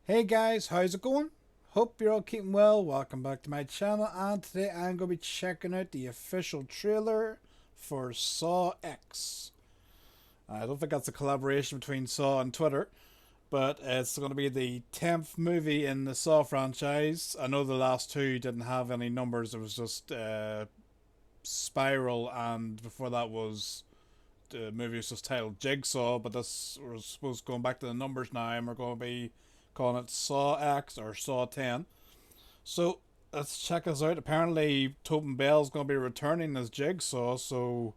Hey guys, how's it going? Hope you're all keeping well. Welcome back to my channel, and today I'm going to be checking out the official trailer for Saw X. I don't think that's a collaboration between Saw and Twitter, but it's going to be the 10th movie in the Saw franchise. I know the last two didn't have any numbers, it was just Spiral, and before that was the movie was just titled Jigsaw, but this we're supposed to going back to the numbers now, and we're going to be calling it Saw X or Saw 10. So let's check this out. Apparently, Tobin Bell's going to be returning as Jigsaw, so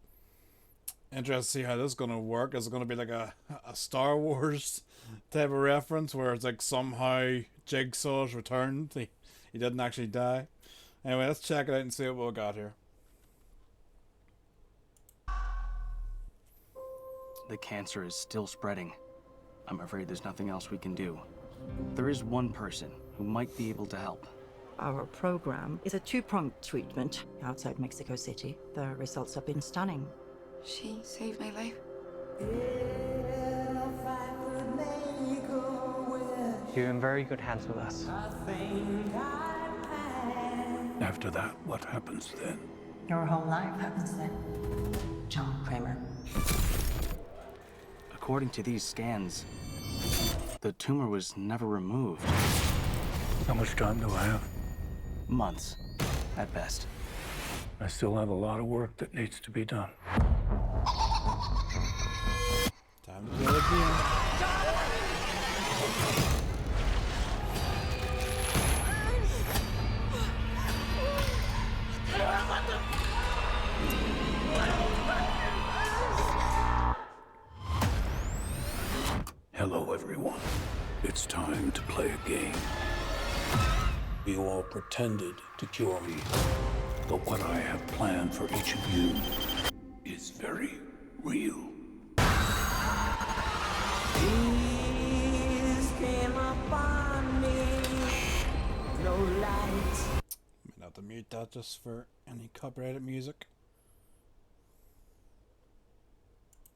interested to see how this is going to work. Is it going to be like a Star Wars type of reference where it's like somehow Jigsaw's returned? He didn't actually die. Anyway, let's check it out and see what we got here. The cancer is still spreading. I'm afraid there's nothing else we can do. There is one person who might be able to help. Our program is a two-pronged treatment outside Mexico City. The results have been stunning. She saved my life. You're in very good hands with us. After that, what happens then? Your whole life happens then. John Kramer. According to these scans, the tumor was never removed. How much time do I have? Months, at best. I still have a lot of work that needs to be done. Time to kill again. Hello, everyone. It's time to play a game. You all pretended to cure me, but what I have planned for each of you is very real. Might have to mute that just for any copyrighted music.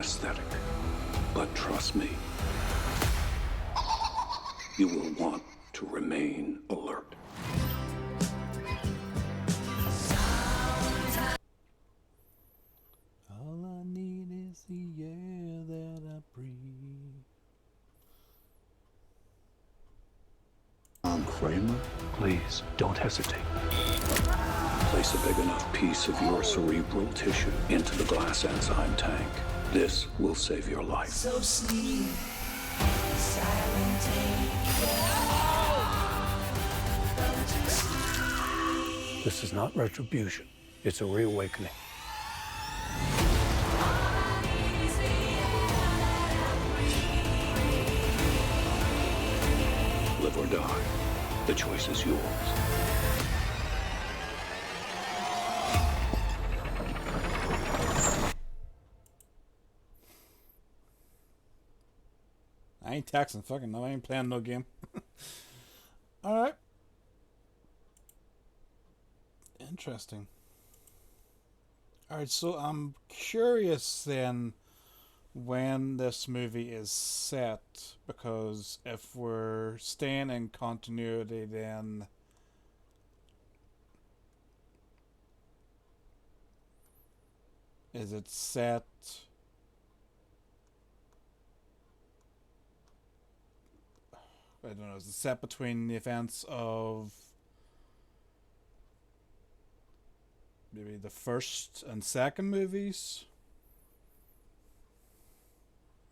Aesthetic. But trust me, you will want to remain alert. All I need is the air that I breathe. Kramer, please don't hesitate. Place a big enough piece of your cerebral tissue into the glass enzyme tank. This will save your life. So sleep, silent This is not retribution. It's a reawakening. Live or die. The choice is yours. I ain't taxing fucking no, I ain't playing no game. Alright. Interesting. Alright, so I'm curious then when this movie is set, because if we're staying in continuity, then is it set I don't know, is it set between the events of maybe the first and second movies?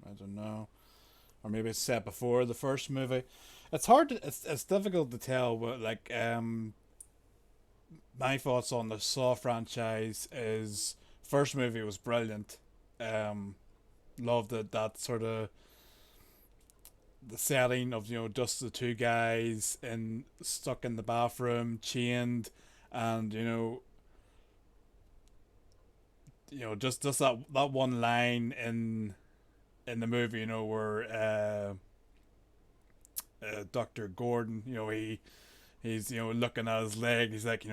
I don't know. Or maybe it's set before the first movie. It's hard to, it's difficult to tell, but like my thoughts on the Saw franchise is first movie was brilliant. Loved it, that sort of the setting of, you know, just the two guys in stuck in the bathroom, chained, and just that one line in the movie, you know, where Dr. Gordon, you know, he's looking at his leg, he's like,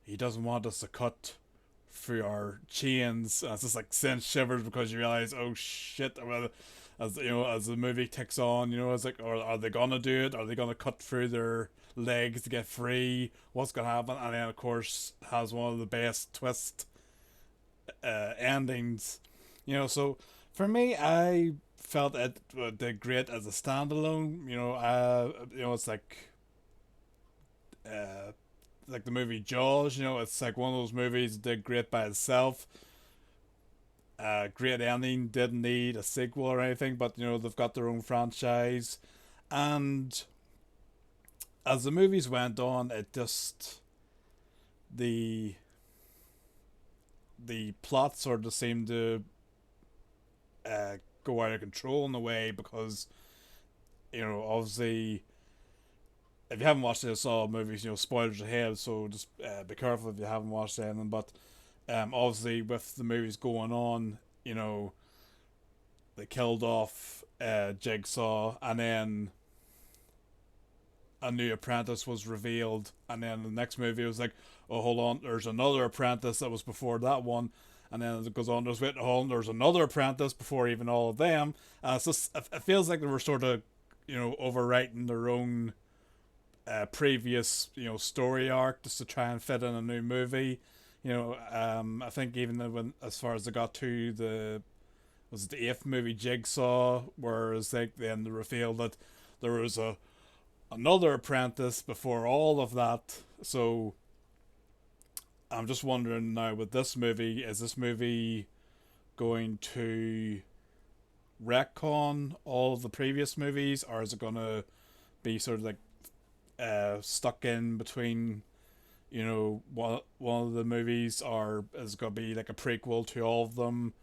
he doesn't want us to cut through our chains. And it's just like sends shivers because you realize, oh shit, as you know, as the movie ticks on, you know, it's like, are they gonna do it? Are they gonna cut through their legs to get free? What's gonna happen? And then of course has one of the best twist endings, you know. So for me, I felt it did great as a standalone. You know, it's like the movie Jaws. You know, it's like one of those movies that did great by itself. Great ending, didn't need a sequel or anything, but you know, they've got their own franchise. And as the movies went on, it just the plot sort of seemed to go out of control in a way, because you know, obviously, if you haven't watched the Saw movies, you know, spoilers ahead, so just be careful if you haven't watched anything. But obviously, with the movies going on, you know, they killed off Jigsaw, and then a new apprentice was revealed, and then the next movie was like, oh, hold on, there's another apprentice that was before that one, and then it goes on, there's another apprentice before even all of them. So it feels like they were sort of, you know, overwriting their own previous, you know, story arc just to try and fit in a new movie. You know, I think even when, as far as they got to the 8th movie, Jigsaw, whereas like then they revealed that there was another apprentice before all of that. So I'm just wondering now with this movie, is this movie going to retcon all of the previous movies, or is it going to be sort of like stuck in between, you know, one of the movies, or is it going to be like a prequel to all of them?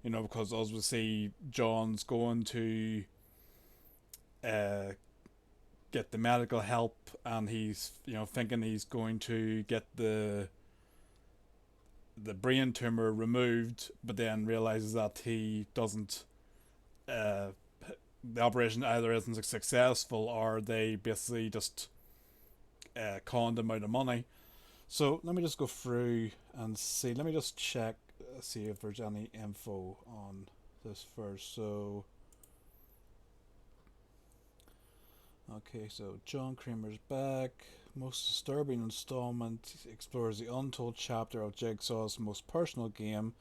You know, because as we see, John's going to get the medical help, and he's, you know, thinking he's going to get the brain tumor removed, but then realizes that he doesn't. The operation either isn't successful, or they basically just conned him out of money. So let me just go through and see. Let me just check, see if there's any info on this first. So, okay, so John Kramer's back. Most disturbing installment explores the untold chapter of Jigsaw's most personal game,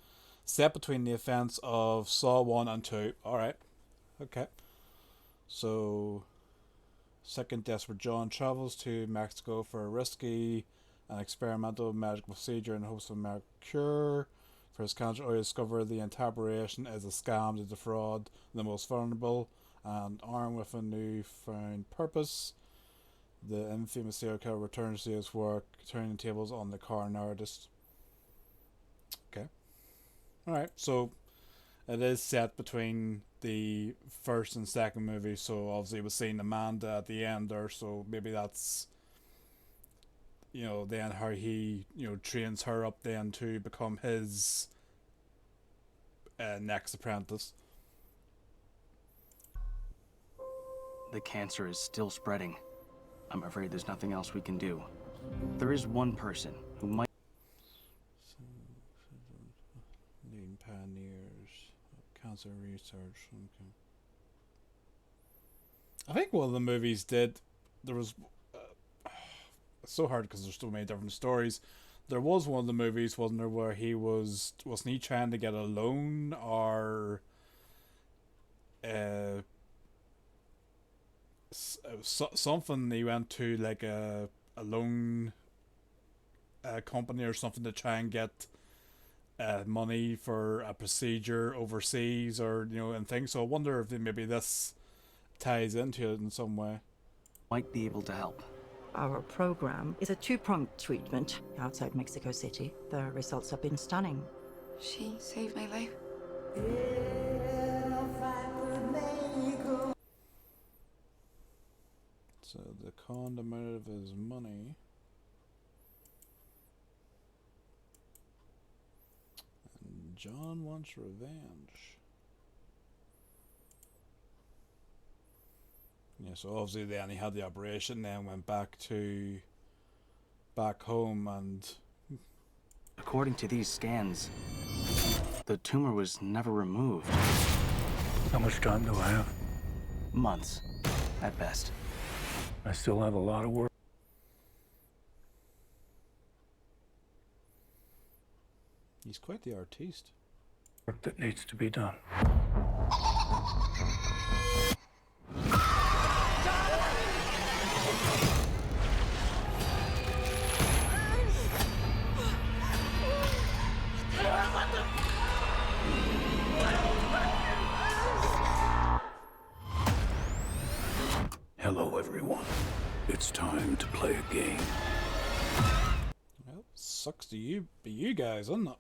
set between the events of Saw 1 and 2. Alright. Okay. So, second desperate John travels to Mexico for a risky and experimental medical procedure in hopes of a medical cure for his cancer. Or discover the entire operation is a scam to defraud the most vulnerable, and armed with a newfound purpose, the infamous serial killer returns to his work, turning tables on the coroner artist. Okay. Alright, so it is set between the first and second movie, so obviously we're seeing Amanda at the end there, so maybe that's, you know, then how he, you know, trains her up then to become his next apprentice. The cancer is still spreading. I'm afraid there's nothing else we can do. There is one person who might... Leading pioneers of cancer research. Okay. I think one of the movies did. There was. It's so hard because there's so many different stories. There was one of the movies, wasn't there, where wasn't he trying to get a loan, or something? He went to like a loan company or something to try and get money for a procedure overseas, or, you know, and things. So I wonder if maybe this ties into it in some way. might be able to help. Our program is a two-pronged treatment outside Mexico City. The results have been stunning. She saved my life. So the con amount of his money. And John wants revenge. Yeah, so obviously then he had the operation, then went back home, and According to these scans, the tumor was never removed. How much time do I have? Months, at best. I still have a lot of work He's quite the artiste. that needs to be done. Hello, everyone. It's time to play a game. Well, sucks to you, be you guys, isn't it?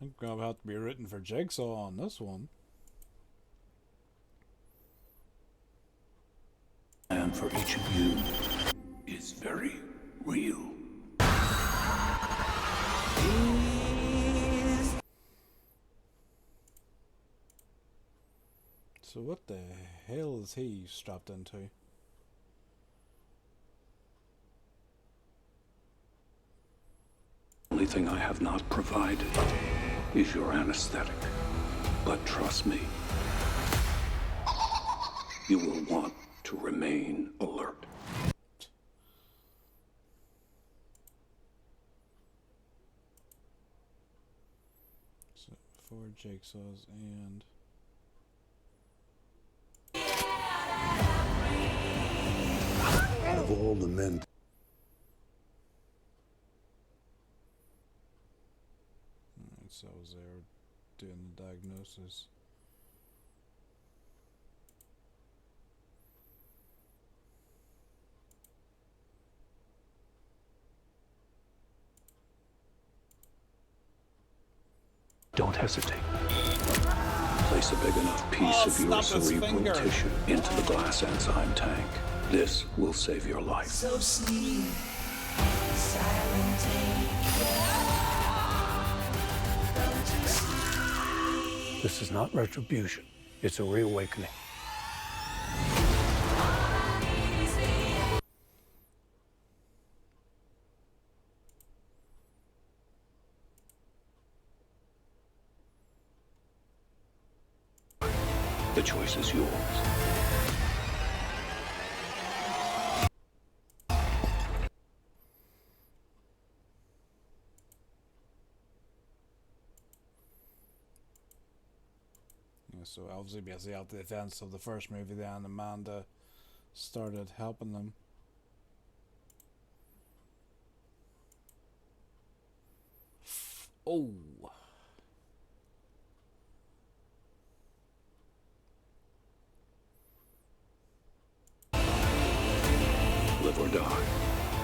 I think I'll have to be rooting for Jigsaw on this one. And for each of you is very real. So what the hell is he strapped into? The only thing I have not provided is your anesthetic. But trust me, you will want to remain alert. So 4 Jigsaws and... Of all the men. Alright, so I was there doing the diagnosis. Don't hesitate. Place a big enough piece of your snap his cerebral finger. tissue into the glass enzyme tank. This will save your life. So sleep, silent Don't you see? This is not retribution. It's a reawakening. The choice is yours. Yeah, so obviously because they had the events of the first movie, then Amanda started helping them. Oh. Live or die.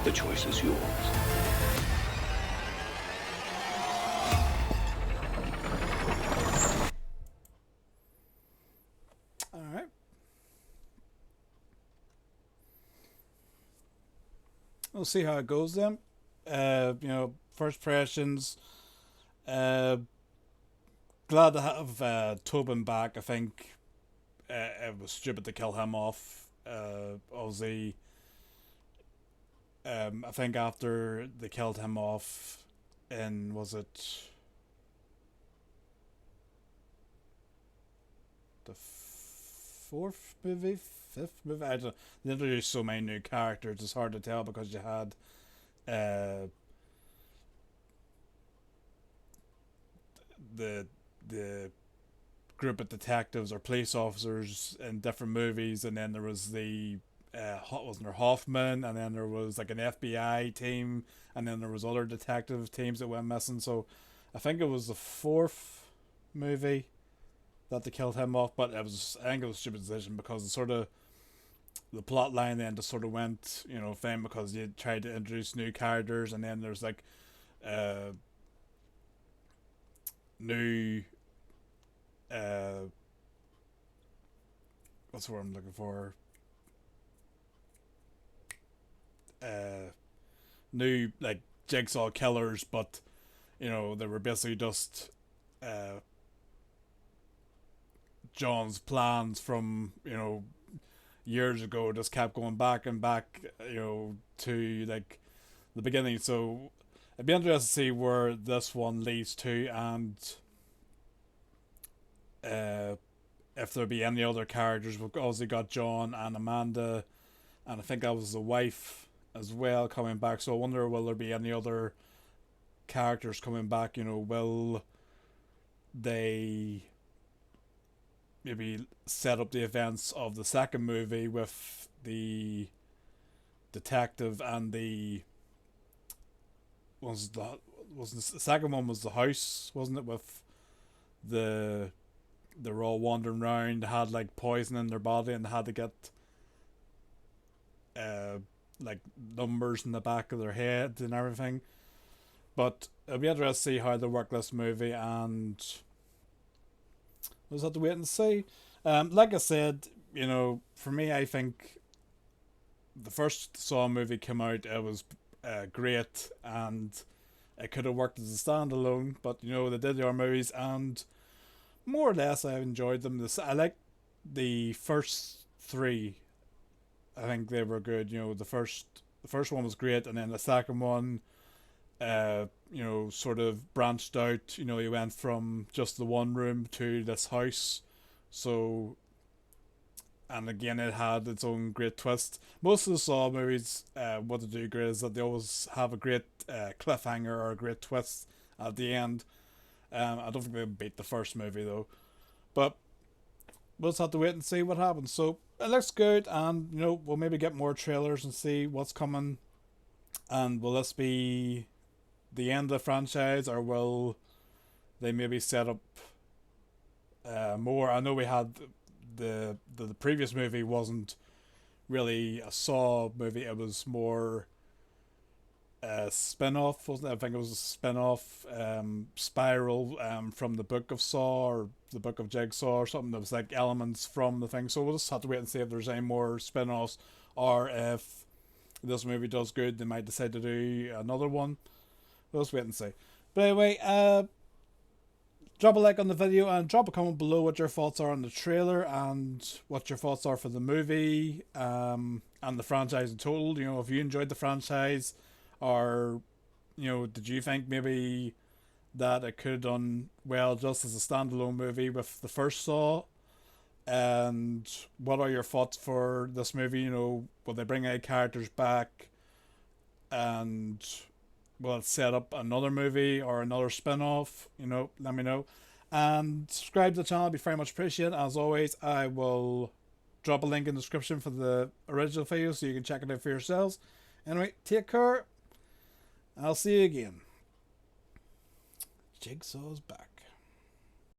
The choice is yours. Alright. We'll see how it goes then. You know, first impressions. Glad to have Tobin back. I think it was stupid to kill him off. Obviously, I think after they killed him off in, was it the fourth movie, fifth movie? I don't know. They introduced so many new characters, it's hard to tell because you had the group of detectives or police officers in different movies, and then there was the wasn't there Hoffman, and then there was like an FBI team, and then there was other detective teams that went missing. So I think it was the fourth movie that they killed him off, but I think it was a stupid decision because the plot line then just sort of went, you know, fine, because you tried to introduce new characters, and then there's like new what's the word I'm looking for? New like Jigsaw killers, but you know, they were basically just John's plans from, you know, years ago, just kept going back and back, you know, to like the beginning. So it'd be interesting to see where this one leads to, and if there be any other characters. We've obviously got John and Amanda, and I think that was the wife as well coming back. So I wonder, will there be any other characters coming back? You know, will they maybe set up the events of the second movie with the detective and the the second one was the house, wasn't it, with they're all wandering around, had like poison in their body, and they had to get like numbers in the back of their head and everything. But it'll be interesting to see how they work this movie, and we'll just have to wait and see. Like I said, you know, for me, I think the first Saw movie came out, it was great, and it could have worked as a standalone, but you know, they did their movies, and more or less I enjoyed them. I like the first three. I think they were good. You know, the first one was great, and then the second one, you know, sort of branched out. You know, you went from just the one room to this house. So, and again, it had its own great twist. Most of the Saw movies, what they do great is that they always have a great cliffhanger or a great twist at the end. I don't think they beat the first movie though, but we'll just have to wait and see what happens. So it looks good, and you know, we'll maybe get more trailers and see what's coming. And will this be the end of the franchise, or will they maybe set up more? I know we had the previous movie wasn't really a Saw movie; it was more a spin-off, wasn't it? I think it was a spin-off spiral from the Book of Saw or the Book of Jigsaw or something that was like elements from the thing. So we'll just have to wait and see if there's any more spin-offs, or if this movie does good, they might decide to do another one. We'll just wait and see. But anyway, drop a like on the video and drop a comment below what your thoughts are on the trailer and what your thoughts are for the movie and the franchise in total. You know, if you enjoyed the franchise, or you know, did you think maybe that it could have done well just as a standalone movie with the first Saw? And what are your thoughts for this movie? You know, will they bring any characters back, and will it set up another movie or another spin-off? You know, let me know. And subscribe to the channel, it'd be very much appreciated. As always, I will drop a link in the description for the original video so you can check it out for yourselves. Anyway, take care. I'll see you again. Jigsaw's back.